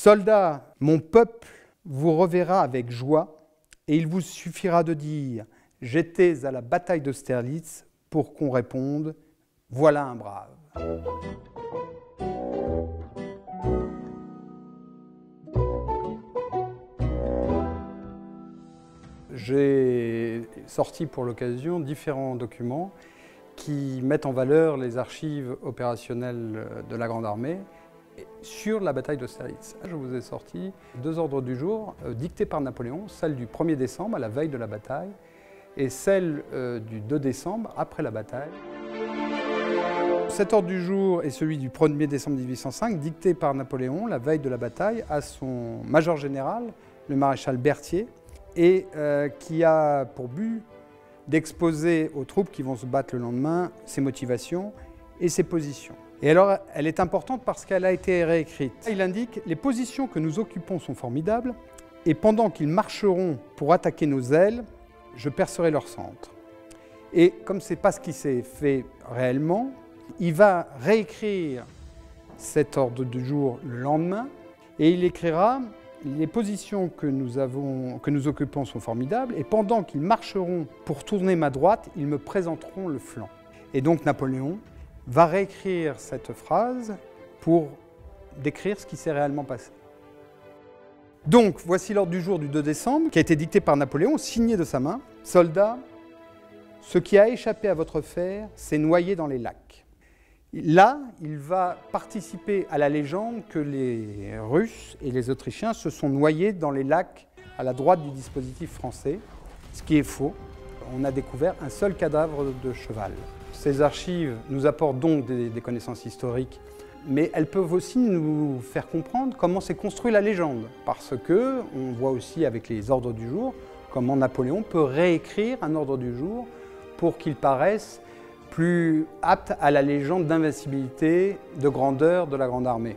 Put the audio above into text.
Soldats, mon peuple vous reverra avec joie, et il vous suffira de dire « J'étais à la bataille d'Austerlitz » pour qu'on réponde « Voilà un brave ». J'ai sorti pour l'occasion différents documents qui mettent en valeur les archives opérationnelles de la Grande Armée sur la bataille d'Austerlitz. Je vous ai sorti 2 ordres du jour dictés par Napoléon, celle du 1er décembre à la veille de la bataille et celle du 2 décembre après la bataille. Cet ordre du jour est celui du 1er décembre 1805, dicté par Napoléon la veille de la bataille à son major général, le maréchal Berthier, et qui a pour but d'exposer aux troupes qui vont se battre le lendemain ses motivations et ses positions. Et alors, elle est importante parce qu'elle a été réécrite. Il indique « Les positions que nous occupons sont formidables, et pendant qu'ils marcheront pour attaquer nos ailes, je percerai leur centre. » Et comme ce n'est pas ce qui s'est fait réellement, il va réécrire cet ordre du jour le lendemain, et il écrira « Les positions que nous occupons sont formidables, et pendant qu'ils marcheront pour tourner ma droite, ils me présenteront le flanc. » Et donc Napoléon va réécrire cette phrase pour décrire ce qui s'est réellement passé. Donc, voici l'ordre du jour du 2 décembre, qui a été dicté par Napoléon, signé de sa main. « Soldats, ce qui a échappé à votre fer s'est noyé dans les lacs. » Là, il va participer à la légende que les Russes et les Autrichiens se sont noyés dans les lacs à la droite du dispositif français, ce qui est faux. On a découvert un seul cadavre de cheval. Ces archives nous apportent donc des connaissances historiques, mais elles peuvent aussi nous faire comprendre comment s'est construite la légende, parce qu'on voit aussi avec les ordres du jour comment Napoléon peut réécrire un ordre du jour pour qu'il paraisse plus apte à la légende d'invincibilité, de grandeur de la Grande Armée.